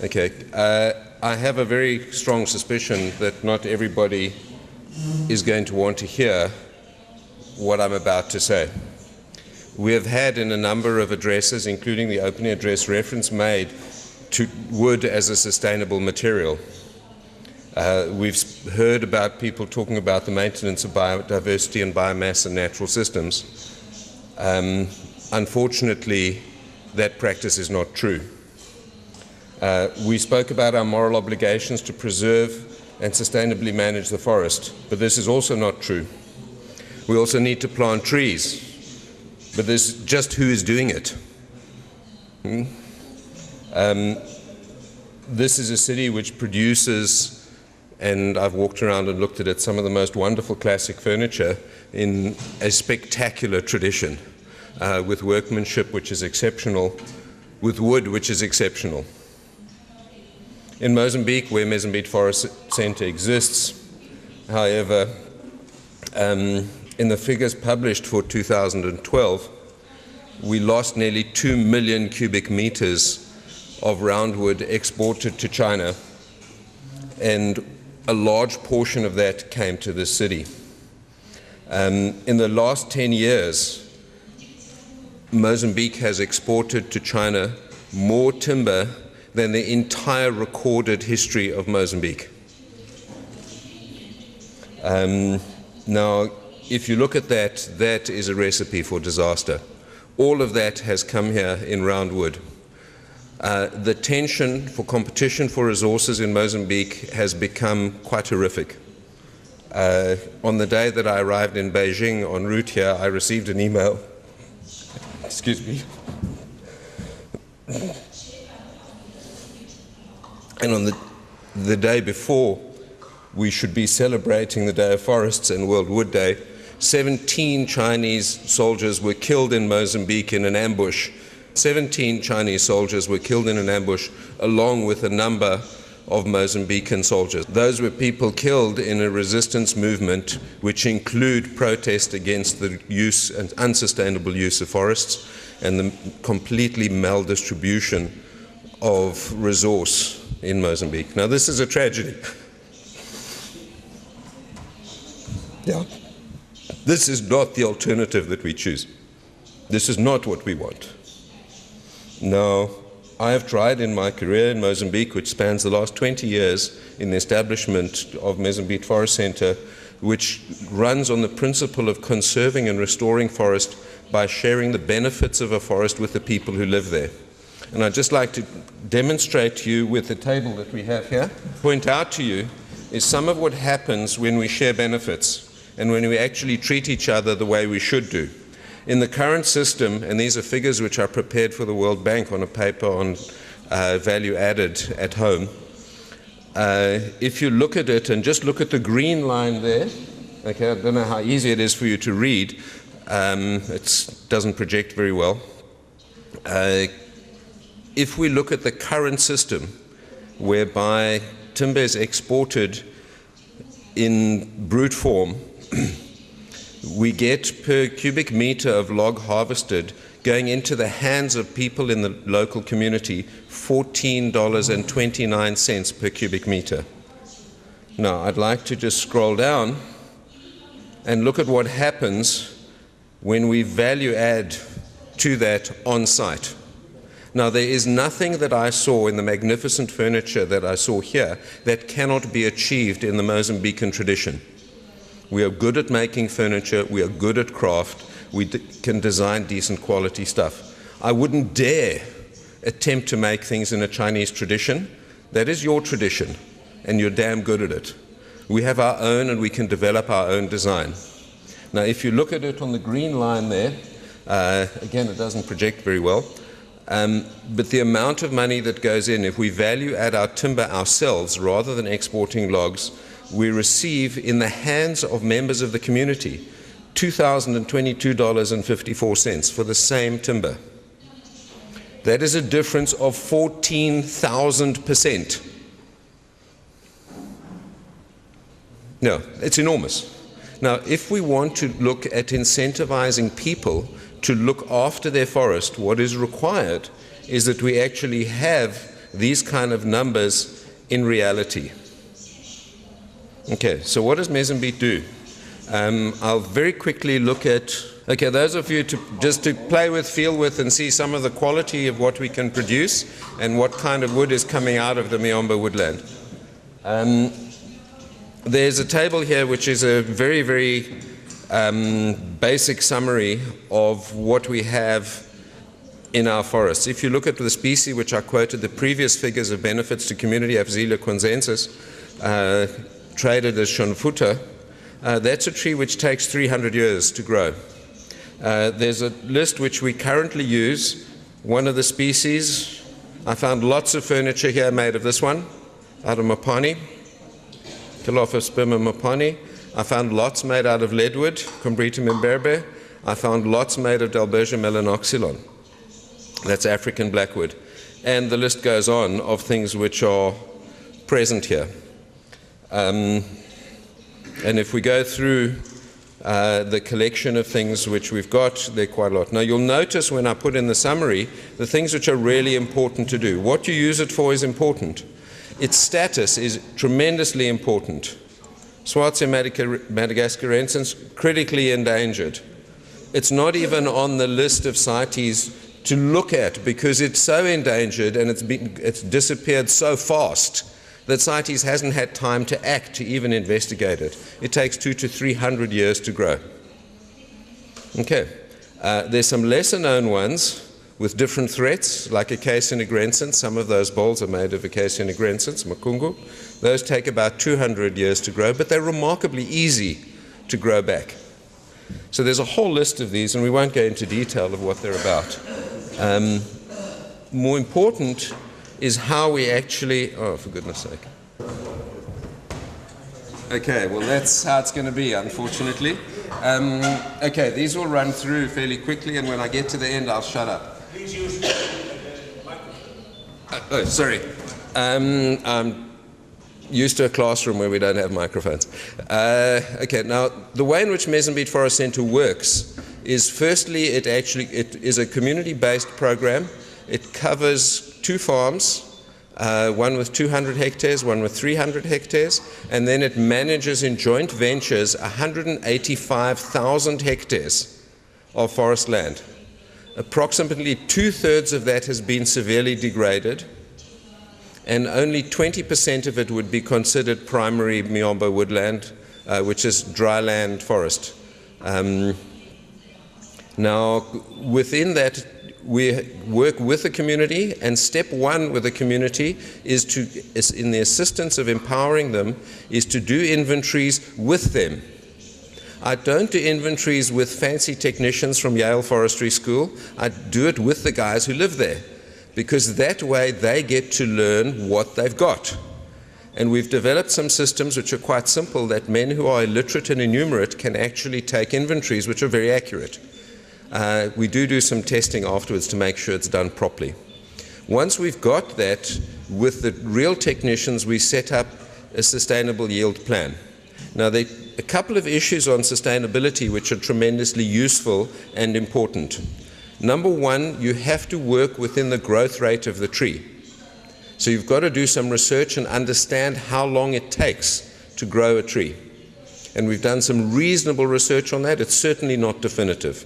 Okay, I have a very strong suspicion that not everybody is going to want to hear what I'm about to say. We have had in a number of addresses, including the opening address, reference made to wood as a sustainable material. We've heard about people talking about the maintenance of biodiversity and biomass and natural systems. Unfortunately, that practice is not true. We spoke about our moral obligations to preserve and sustainably manage the forest, but this is also not true. We also need to plant trees, but this is just who is doing it. This is a city which produces, and I've walked around and looked at it, some of the most wonderful classic furniture in a spectacular tradition, with workmanship which is exceptional, with wood which is exceptional. In Mozambique, where Mozambique Forest Centre exists, however, in the figures published for 2012, we lost nearly 2 million cubic meters of roundwood exported to China, and a large portion of that came to this city. In the last 10 years, Mozambique has exported to China more timber than the entire recorded history of Mozambique. Now, if you look at that, that is a recipe for disaster. All of that has come here in roundwood. The tension for competition for resources in Mozambique has become quite horrific. On the day that I arrived in Beijing en route here, I received an email. Excuse me. And on the day before we should be celebrating the Day of Forests and World Wood Day, 17 Chinese soldiers were killed in Mozambique in an ambush. 17 Chinese soldiers were killed in an ambush, along with a number of Mozambican soldiers. Those were people killed in a resistance movement which include protest against the use and unsustainable use of forests and the completely maldistribution of resource in Mozambique. Now, this is a tragedy. Yeah. This is not the alternative that we choose. This is not what we want. Now, I have tried in my career in Mozambique, which spans the last 20 years, in the establishment of Mozambique Forest Centre, which runs on the principle of conserving and restoring forest by sharing the benefits of a forest with the people who live there. And I'd just like to demonstrate to you with the table that we have here, point out to you, is some of what happens when we share benefits and when we actually treat each other the way we should do. In the current system, and these are figures which are prepared for the World Bank on a paper on value added at home, if you look at it and just look at the green line there, okay, I don't know how easy it is for you to read, it doesn't project very well. If we look at the current system, whereby timber is exported in brute form, we get per cubic meter of log harvested going into the hands of people in the local community $14.29 per cubic meter. Now, I'd like to just scroll down and look at what happens when we value add to that on site. Now, there is nothing that I saw in the magnificent furniture that I saw here that cannot be achieved in the Mozambican tradition. We are good at making furniture, we are good at craft, we can design decent quality stuff. I wouldn't dare attempt to make things in a Chinese tradition. That is your tradition, and you're damn good at it. We have our own, and we can develop our own design. Now, if you look at it on the green line there, again, it doesn't project very well, but the amount of money that goes in, if we value add our timber ourselves rather than exporting logs, we receive in the hands of members of the community $2,022.54 for the same timber. That is a difference of 14,000%. No, it's enormous. Now, if we want to look at incentivizing people to look after their forest, what is required is that we actually have these kind of numbers in reality. Okay, so what does Mozambique do? I'll very quickly look at, okay, those of you just to play with, feel with, and see some of the quality of what we can produce and what kind of wood is coming out of the Miombo woodland. There's a table here which is a very, very basic summary of what we have in our forests. If you look at the species which I quoted, the previous figures of benefits to community, Afzelia quinzensis, traded as Shonfuta, that's a tree which takes 300 years to grow. There's a list which we currently use. One of the species, I found lots of furniture here made of this one, out of Mopani, Calophosperma mopani. I found lots made out of leadwood, Combretum imberbe. I found lots made of Dalbergia melanoxylon. That's African blackwood. And the list goes on of things which are present here. And if we go through the collection of things which we've got, they're quite a lot. Now you'll notice when I put in the summary, the things which are really important to do. What you use it for is important. Its status is tremendously important. Schwarz madagascarensis, critically endangered. It's not even on the list of CITES to look at because it's so endangered and it's disappeared so fast that CITES hasn't had time to act to even investigate it. It takes 200 to 300 years to grow. Okay, there's some lesser known ones with different threats, like Acacia nigrensis. Some of those bowls are made of Acacia nigrensis, Makungu. Those take about 200 years to grow, but they're remarkably easy to grow back. So there's a whole list of these, and we won't go into detail of what they're about. More important is how we actually, oh, for goodness sake. Okay, well, that's how it's going to be, unfortunately. Okay, these will run through fairly quickly, and when I get to the end, I'll shut up. Please use the microphone. Oh, sorry. I'm used to a classroom where we don't have microphones. Okay, now, the way in which Mozambique Forest Centre works is, firstly, it is a community-based program. It covers 2 farms, one with 200 hectares, one with 300 hectares, and then it manages in joint ventures 185,000 hectares of forest land. Approximately 2/3 of that has been severely degraded, and only 20% of it would be considered primary Miombo woodland, which is dry land forest. Now, within that, we work with the community, and step 1 with the community is in the assistance of empowering them, is to do inventories with them. I don't do inventories with fancy technicians from Yale Forestry School. I do it with the guys who live there, because that way they get to learn what they've got. And we've developed some systems which are quite simple that men who are illiterate and innumerate can actually take inventories which are very accurate. We do some testing afterwards to make sure it's done properly. Once we've got that, with the real technicians, we set up a sustainable yield plan. Now, there are a couple of issues on sustainability which are tremendously useful and important. Number 1, you have to work within the growth rate of the tree. So you've got to do some research and understand how long it takes to grow a tree. And we've done some reasonable research on that. It's certainly not definitive.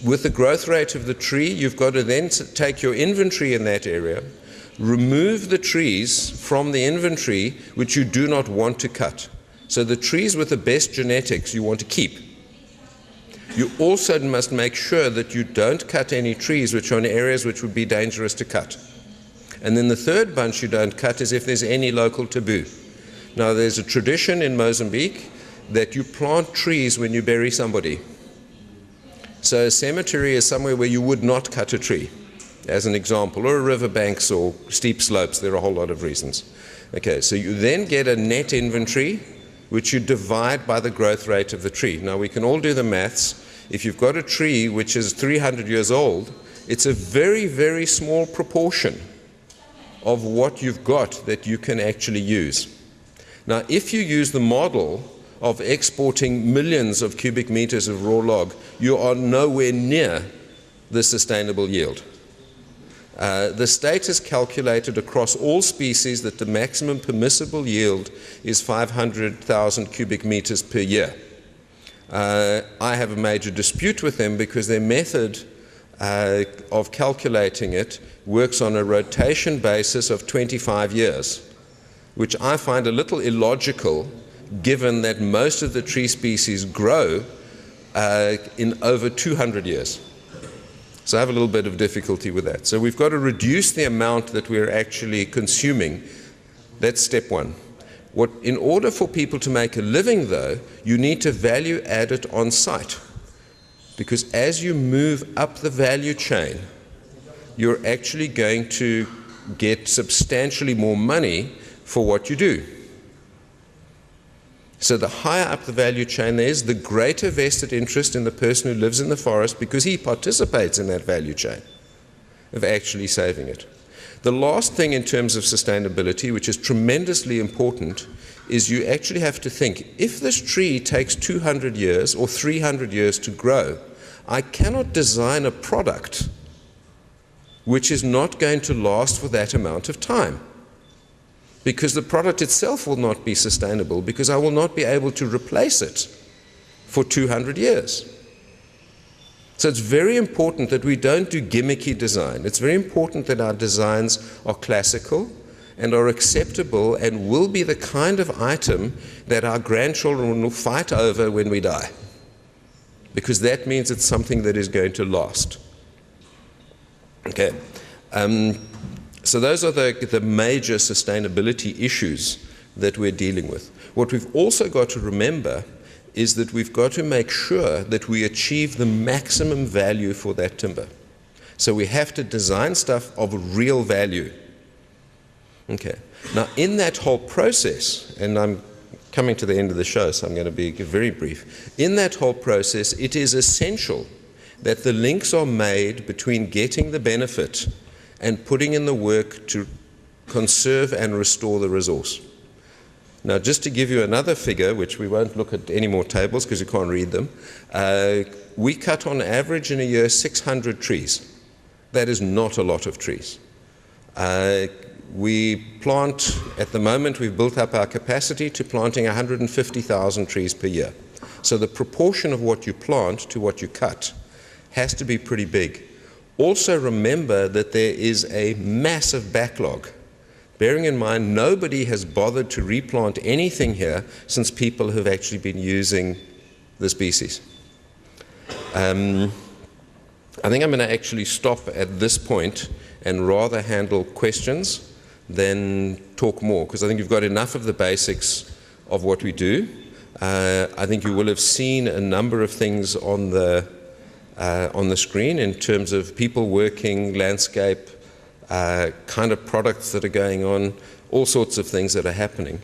With the growth rate of the tree, you've got to then take your inventory in that area, remove the trees from the inventory which you do not want to cut. So the trees with the best genetics you want to keep. You also must make sure that you don't cut any trees which are in areas which would be dangerous to cut. And then the third bunch you don't cut is if there's any local taboo. Now, there's a tradition in Mozambique that you plant trees when you bury somebody. So a cemetery is somewhere where you would not cut a tree, as an example, or riverbanks or steep slopes. There are a whole lot of reasons. Okay, so you then get a net inventory, which you divide by the growth rate of the tree. Now, we can all do the maths. If you've got a tree which is 300 years old, it's a very, very small proportion of what you've got that you can actually use. Now, if you use the model of exporting millions of cubic meters of raw log, you are nowhere near the sustainable yield. The state has calculated across all species that the maximum permissible yield is 500,000 cubic meters per year. I have a major dispute with them because their method of calculating it works on a rotation basis of 25 years, which I find a little illogical given that most of the tree species grow in over 200 years. So I have a little bit of difficulty with that. So we've got to reduce the amount that we're actually consuming. That's step one. In order for people to make a living, though, you need to value add it on site. Because as you move up the value chain, you're actually going to get substantially more money for what you do. So the higher up the value chain there is, the greater vested interest in the person who lives in the forest because he participates in that value chain of actually saving it. The last thing in terms of sustainability, which is tremendously important, is you actually have to think, if this tree takes 200 years or 300 years to grow, I cannot design a product which is not going to last for that amount of time. Because the product itself will not be sustainable, because I will not be able to replace it for 200 years. So it's very important that we don't do gimmicky design. It's very important that our designs are classical and are acceptable and will be the kind of item that our grandchildren will fight over when we die. Because that means it's something that is going to last. Okay. So those are the major sustainability issues that we're dealing with. What we've also got to remember is that we've got to make sure that we achieve the maximum value for that timber. So we have to design stuff of real value. Okay. Now in that whole process, and I'm coming to the end of the show, so I'm going to be very brief. In that whole process, it is essential that the links are made between getting the benefit and putting in the work to conserve and restore the resource. Now, just to give you another figure, which we won't look at any more tables because you can't read them, we cut on average in a year 600 trees. That is not a lot of trees. We plant, at the moment, we've built up our capacity to planting 150,000 trees per year. So the proportion of what you plant to what you cut has to be pretty big. Also remember that there is a massive backlog. Bearing in mind, nobody has bothered to replant anything here since people have actually been using the species. I think I'm going to actually stop at this point and rather handle questions than talk more, because I think you've got enough of the basics of what we do. I think you will have seen a number of things on the screen in terms of people working, landscape, kind of products that are going on, all sorts of things that are happening.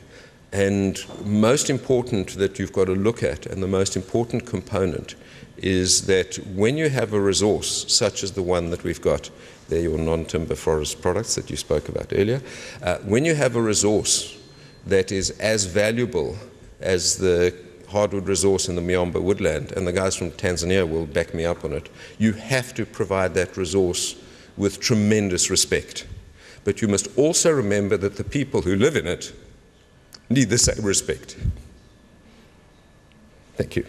And most important that you've got to look at, and the most important component, is that when you have a resource such as the one that we've got, they're your non-timber forest products that you spoke about earlier, when you have a resource that is as valuable as the hardwood resource in the Miamba woodland, and the guys from Tanzania will back me up on it, you have to provide that resource with tremendous respect. But you must also remember that the people who live in it need the same respect. Thank you.